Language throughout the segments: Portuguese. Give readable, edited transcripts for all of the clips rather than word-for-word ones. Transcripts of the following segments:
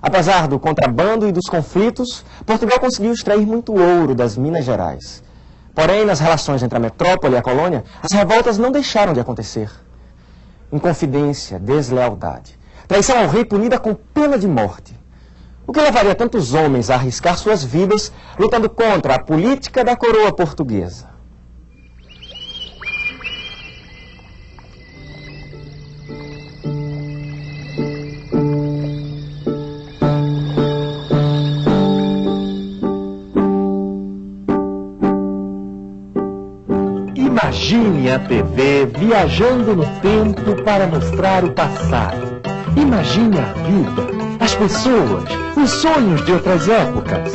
Apesar do contrabando e dos conflitos, Portugal conseguiu extrair muito ouro das Minas Gerais. Porém, nas relações entre a metrópole e a colônia, as revoltas não deixaram de acontecer. Inconfidência, deslealdade, traição ao rei punida com pena de morte. O que levaria tantos homens a arriscar suas vidas lutando contra a política da coroa portuguesa? Imagine a TV viajando no tempo para mostrar o passado. Imagine a vida, as pessoas, os sonhos de outras épocas.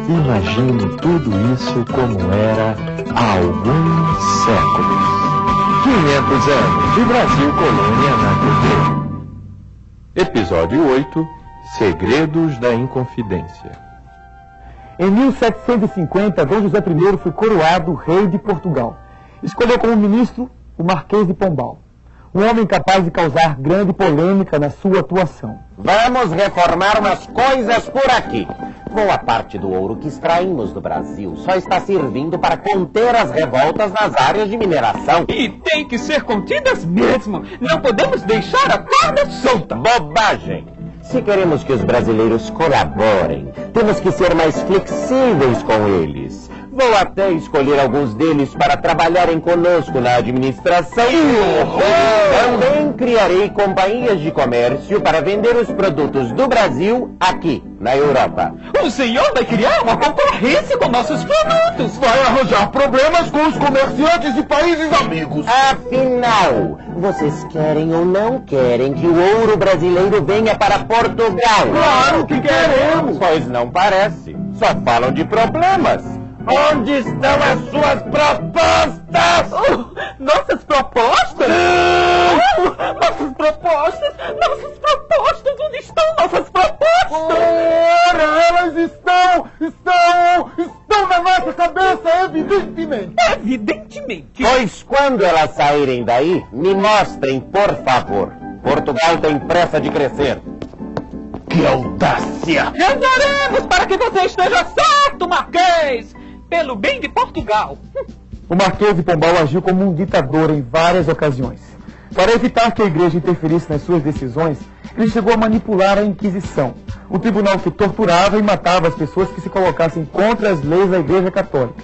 Imagine tudo isso como era há alguns séculos. 500 anos de Brasil Colônia na TV. Episódio 8, Segredos da Inconfidência. Em 1750, Dom José I foi coroado rei de Portugal. Escolheu como ministro o Marquês de Pombal, um homem capaz de causar grande polêmica na sua atuação. Vamos reformar umas coisas por aqui. Boa parte do ouro que extraímos do Brasil só está servindo para conter as revoltas nas áreas de mineração. E tem que ser contidas mesmo. Não podemos deixar a corda solta. Bobagem! Se queremos que os brasileiros colaborem, temos que ser mais flexíveis com eles. Vou até escolher alguns deles para trabalharem conosco na administração. Também criarei companhias de comércio para vender os produtos do Brasil aqui, na Europa. O senhor vai criar uma concorrência com nossos produtos. Vai arranjar problemas com os comerciantes de países amigos. Afinal, vocês querem ou não querem que o ouro brasileiro venha para Portugal? Claro que queremos. Pois não parece. Só falam de problemas. Onde estão as suas propostas? Nossas propostas? Nossas propostas? Nossas propostas? Onde estão nossas propostas? Ora, elas estão na nossa cabeça, evidentemente. Evidentemente. Pois quando elas saírem daí, me mostrem, por favor. Portugal tem pressa de crescer. Que audácia! Ganharemos para que você esteja certo, Marquês! Pelo bem de Portugal. O Marquês de Pombal agiu como um ditador em várias ocasiões. Para evitar que a igreja interferisse nas suas decisões, ele chegou a manipular a Inquisição, um tribunal que torturava e matava as pessoas que se colocassem contra as leis da Igreja Católica.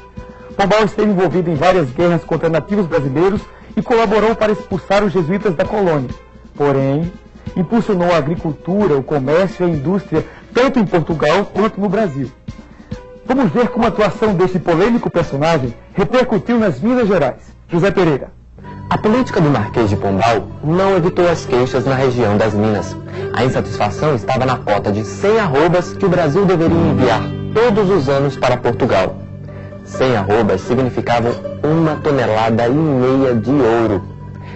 Pombal esteve envolvido em várias guerras contra nativos brasileiros e colaborou para expulsar os jesuítas da colônia. Porém, impulsionou a agricultura, o comércio e a indústria, tanto em Portugal quanto no Brasil. Vamos ver como a atuação deste polêmico personagem repercutiu nas Minas Gerais. José Pereira. A política do Marquês de Pombal não evitou as queixas na região das Minas. A insatisfação estava na cota de 100 arrobas que o Brasil deveria enviar todos os anos para Portugal. 100 arrobas significavam 1,5 toneladas de ouro.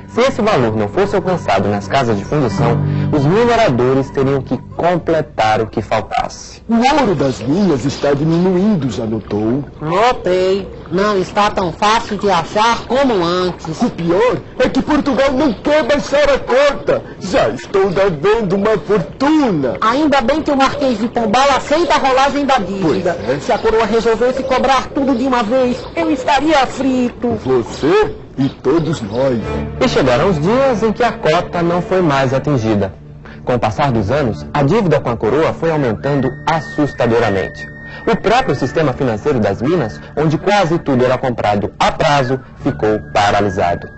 Se esse valor não fosse alcançado nas casas de fundição, os mineradores teriam que completar o que faltasse. O ouro das minas está diminuindo, já notou? Notei. Não está tão fácil de achar como antes. O pior é que Portugal não quer baixar a cota. Já estou devendo uma fortuna. Ainda bem que o Marquês de Pombal aceita a rolagem da dívida. Pois é. Se a coroa resolvesse cobrar tudo de uma vez, eu estaria frito. Você e todos nós. E chegaram os dias em que a cota não foi mais atingida. Com o passar dos anos, a dívida com a coroa foi aumentando assustadoramente. O próprio sistema financeiro das Minas, onde quase tudo era comprado a prazo, ficou paralisado.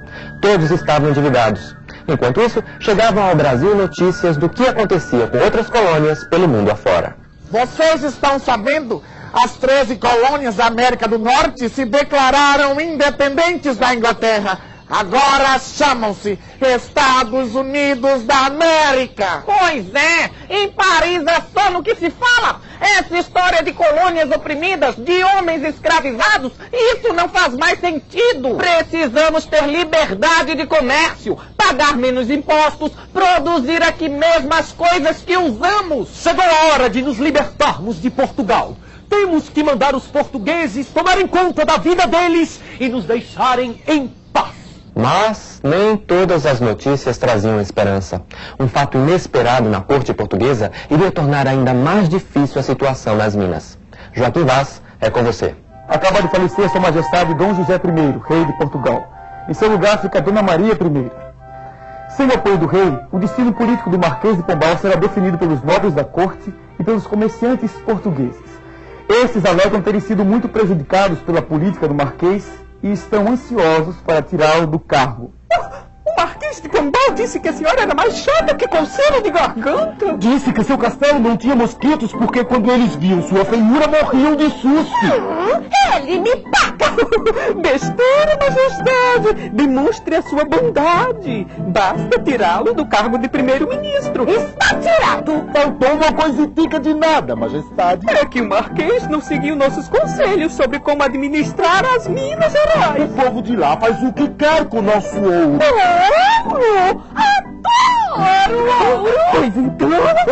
Todos estavam endividados. Enquanto isso, chegavam ao Brasil notícias do que acontecia com outras colônias pelo mundo afora. Vocês estão sabendo? As 13 colônias da América do Norte se declararam independentes da Inglaterra. Agora chamam-se Estados Unidos da América. Pois é, em Paris é só no que se fala. Essa história de colônias oprimidas, de homens escravizados, isso não faz mais sentido. Precisamos ter liberdade de comércio, pagar menos impostos, produzir aqui mesmo as coisas que usamos. Chegou a hora de nos libertarmos de Portugal. Temos que mandar os portugueses tomarem conta da vida deles e nos deixarem em paz. Mas nem todas as notícias traziam esperança. Um fato inesperado na corte portuguesa iria tornar ainda mais difícil a situação nas Minas. Joaquim Vaz, é com você. Acaba de falecer Sua Majestade Dom José I, rei de Portugal. Em seu lugar fica Dona Maria I. Sem o apoio do rei, o destino político do Marquês de Pombal será definido pelos nobres da corte e pelos comerciantes portugueses. Estes alegam terem sido muito prejudicados pela política do Marquês e estão ansiosos para tirá-lo do cargo. O Marquês de Pombal disse que a senhora era mais chata que coceira de garganta. Disse que seu castelo não tinha mosquitos porque quando eles viam sua feiura morriam de susto. Ele me paga! Besteira, majestade! Demonstre a sua bondade. Basta tirá-lo do cargo de primeiro-ministro. Está tirado! Faltou uma coisitica de nada, majestade. É que o Marquês não seguiu nossos conselhos sobre como administrar as Minas Gerais. O povo de lá faz o que quer com o nosso ouro. Ouro! Adoro ouro! Pois então,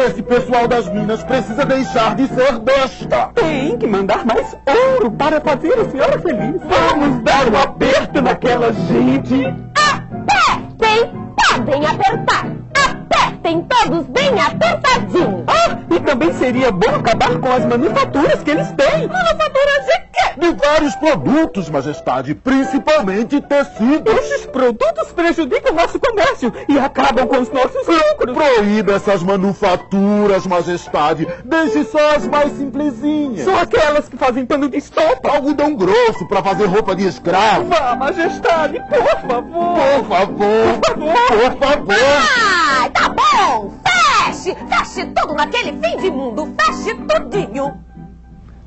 Esse pessoal das Minas precisa deixar de ser besta. tem que mandar mais ouro para fazer a senhora feliz. Vamos dar um aperto naquela gente. Apertem! Podem apertar! Apertem todos bem apertadinho! Ah, e também seria bom acabar com as manufaturas que eles têm. Manufaturas de quê? De vários produtos, majestade, principalmente tecidos. Esses produtos prejudicam o nosso comércio e acabam com os nossos lucros. Proíba essas manufaturas, majestade. Deixe só as mais simplesinhas. São aquelas que fazem pano de estopa. Algodão grosso para fazer roupa de escravo. Vá, majestade, por favor. Por favor, por favor. Ai, tá bom! Feche! Feche tudo naquele fim de mundo! Feche tudinho!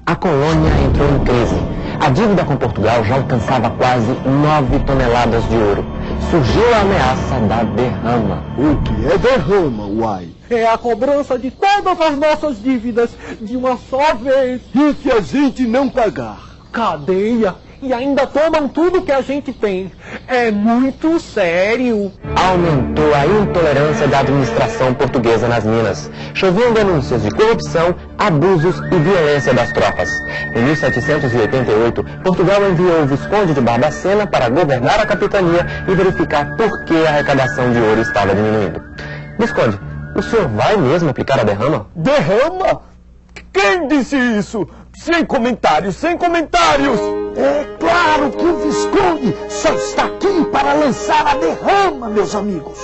A colônia entrou em crise. A dívida com Portugal já alcançava quase 9 toneladas de ouro. Surgiu a ameaça da derrama. O que é derrama, uai? É a cobrança de todas as nossas dívidas de uma só vez. E se a gente não pagar? Cadeia. E ainda tomam tudo que a gente tem. É muito sério. Aumentou a intolerância da administração portuguesa nas Minas. Choviam denúncias de corrupção, abusos e violência das tropas. Em 1788, Portugal enviou o Visconde de Barbacena para governar a capitania e verificar por que a arrecadação de ouro estava diminuindo. Visconde, o senhor vai mesmo aplicar a derrama? Derrama? Quem disse isso? Sem comentários, sem comentários! É claro que o Visconde só está aqui para lançar a derrama, meus amigos.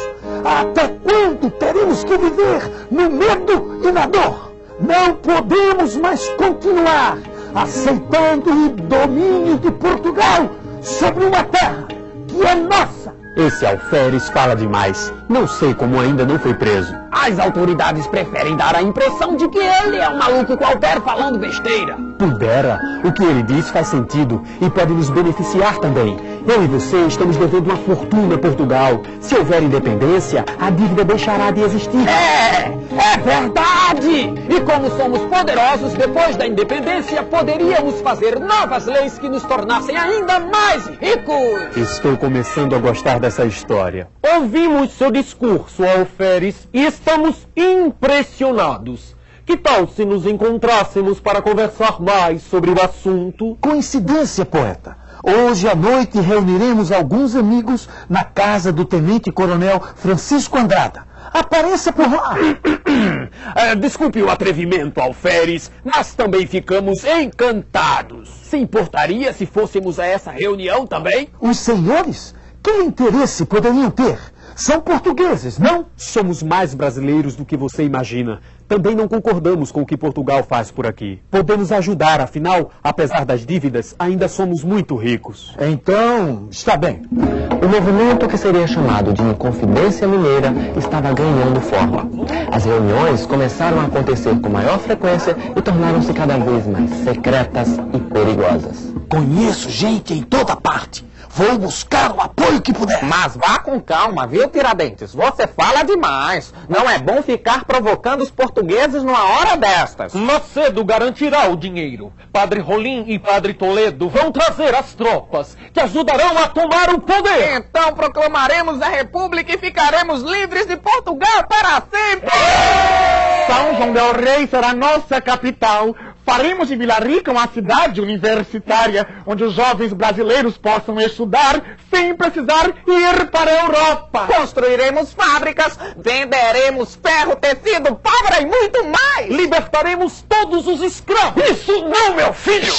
Até quando teremos que viver no medo e na dor? Não podemos mais continuar aceitando o domínio de Portugal sobre uma terra que é nossa. Esse alferes fala demais. Não sei como ainda não foi preso. As autoridades preferem dar a impressão de que ele é um maluco qualquer falando besteira. Pudera, o que ele diz faz sentido e pode nos beneficiar também. Eu e você estamos devendo uma fortuna a Portugal. Se houver independência, a dívida deixará de existir. É verdade! E como somos poderosos, depois da independência, poderíamos fazer novas leis que nos tornassem ainda mais ricos! Estou começando a gostar dessa história. Ouvimos seu discurso, alferes, e estamos impressionados. Que tal se nos encontrássemos para conversar mais sobre o assunto? Coincidência, poeta. Hoje à noite reuniremos alguns amigos na casa do tenente-coronel Francisco Andrada. Apareça por lá. Desculpe o atrevimento, alferes. Nós também ficamos encantados. Se importaria se fôssemos a essa reunião também? Os senhores? Que interesse poderiam ter? São portugueses, não? Somos mais brasileiros do que você imagina. Também não concordamos com o que Portugal faz por aqui. Podemos ajudar, afinal, apesar das dívidas, ainda somos muito ricos. Então, está bem. O movimento que seria chamado de Inconfidência Mineira estava ganhando forma. As reuniões começaram a acontecer com maior frequência e tornaram-se cada vez mais secretas e perigosas. Conheço gente em toda parte. Vou buscar o apoio que puder. Mas vá com calma, viu, Tiradentes? Você fala demais. Não é bom ficar provocando os portugueses numa hora destas. Macedo garantirá o dinheiro. Padre Rolim e Padre Toledo vão trazer as tropas que ajudarão a tomar o poder. Então proclamaremos a República e ficaremos livres de Portugal para sempre. São João del Rei será nossa capital. Faremos de Vila Rica uma cidade universitária, onde os jovens brasileiros possam estudar sem precisar ir para a Europa. Construiremos fábricas, venderemos ferro, tecido, pólvora e muito mais. Libertaremos todos os escravos. Isso não, meu filho!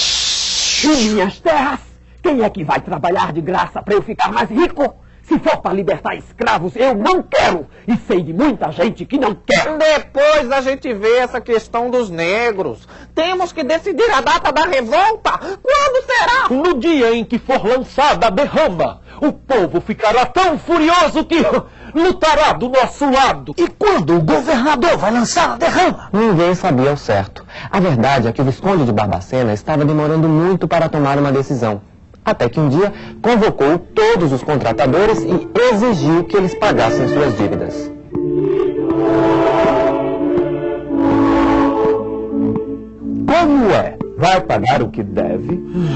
E minhas terras? Quem é que vai trabalhar de graça para eu ficar mais rico? Se for para libertar escravos, eu não quero. E sei de muita gente que não quer. Depois a gente vê essa questão dos negros. Temos que decidir a data da revolta. Quando será? No dia em que for lançada a derrama, o povo ficará tão furioso que lutará do nosso lado. E quando o governador vai lançar a derrama? Ninguém sabia ao certo. A verdade é que o Visconde de Barbacena estava demorando muito para tomar uma decisão. Até que um dia convocou todos os contratadores e exigiu que eles pagassem suas dívidas. Como é? Vai pagar o que deve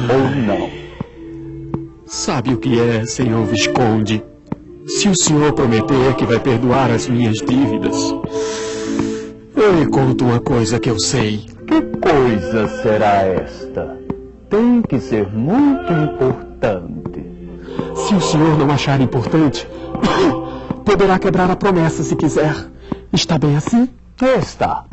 ou não? Sabe o que é, senhor Visconde? Se o senhor prometer que vai perdoar as minhas dívidas, eu lhe conto uma coisa que eu sei. Que coisa será esta? Tem que ser muito importante. Se o senhor não achar importante, poderá quebrar a promessa se quiser. Está bem assim? Está.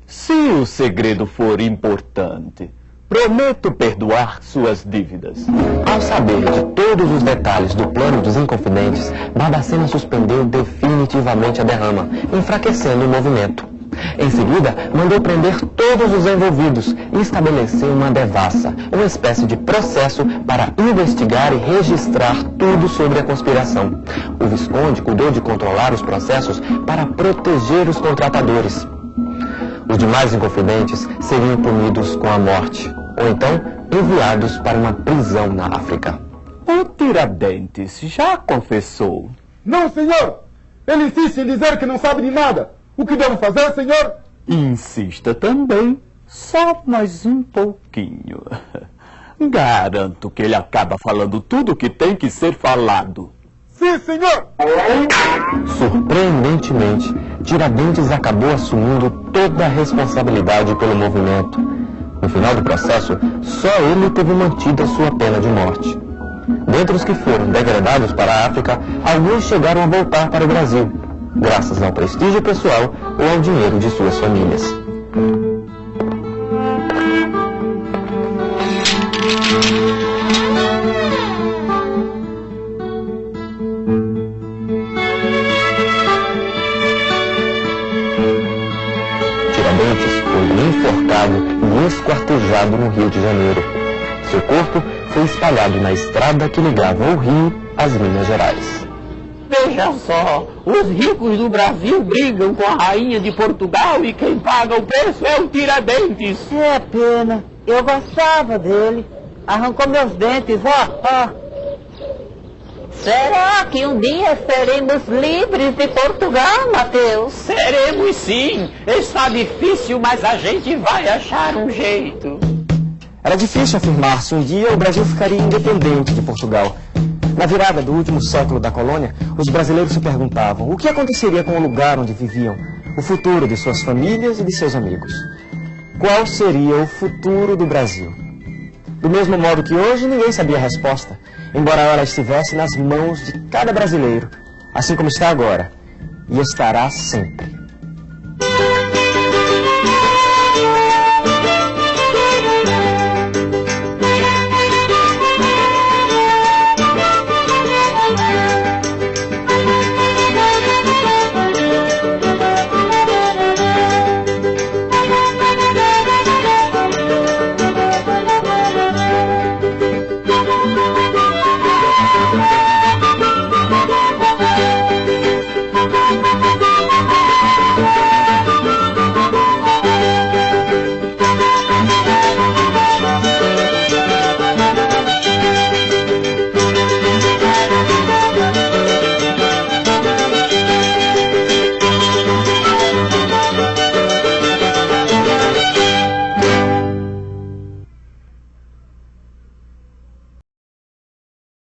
Se o segredo for importante, prometo perdoar suas dívidas. Ao saber de todos os detalhes do plano dos Inconfidentes, Barbacena suspendeu definitivamente a derrama, enfraquecendo o movimento. Em seguida, mandou prender todos os envolvidos e estabeleceu uma devassa, uma espécie de processo para investigar e registrar tudo sobre a conspiração. O Visconde cuidou de controlar os processos para proteger os contratadores. Os demais Inconfidentes seriam punidos com a morte, ou então enviados para uma prisão na África. O Tiradentes já confessou. Não, senhor! Ele insiste em dizer que não sabe de nada. O que devo fazer, senhor? Insista também, só mais um pouquinho. Garanto que ele acaba falando tudo o que tem que ser falado. Sim, senhor! Surpreendentemente, Tiradentes acabou assumindo toda a responsabilidade pelo movimento. No final do processo, só ele teve mantida sua pena de morte. Dentre os que foram degradados para a África, alguns chegaram a voltar para o Brasil, graças ao prestígio pessoal ou ao dinheiro de suas famílias. Tiradentes foi enforcado e esquartejado no Rio de Janeiro. Seu corpo foi espalhado na estrada que ligava o Rio às Minas Gerais. Veja só, os ricos do Brasil brigam com a rainha de Portugal e quem paga o preço é o Tiradentes. É pena, eu gostava dele. Arrancou meus dentes, ó. Será que um dia seremos livres de Portugal, Mateus? Seremos sim. Está difícil, mas a gente vai achar um jeito. Era difícil afirmar se um dia o Brasil ficaria independente de Portugal. Na virada do último século da colônia, os brasileiros se perguntavam o que aconteceria com o lugar onde viviam, o futuro de suas famílias e de seus amigos. Qual seria o futuro do Brasil? Do mesmo modo que hoje, ninguém sabia a resposta, embora ela estivesse nas mãos de cada brasileiro, assim como está agora, e estará sempre.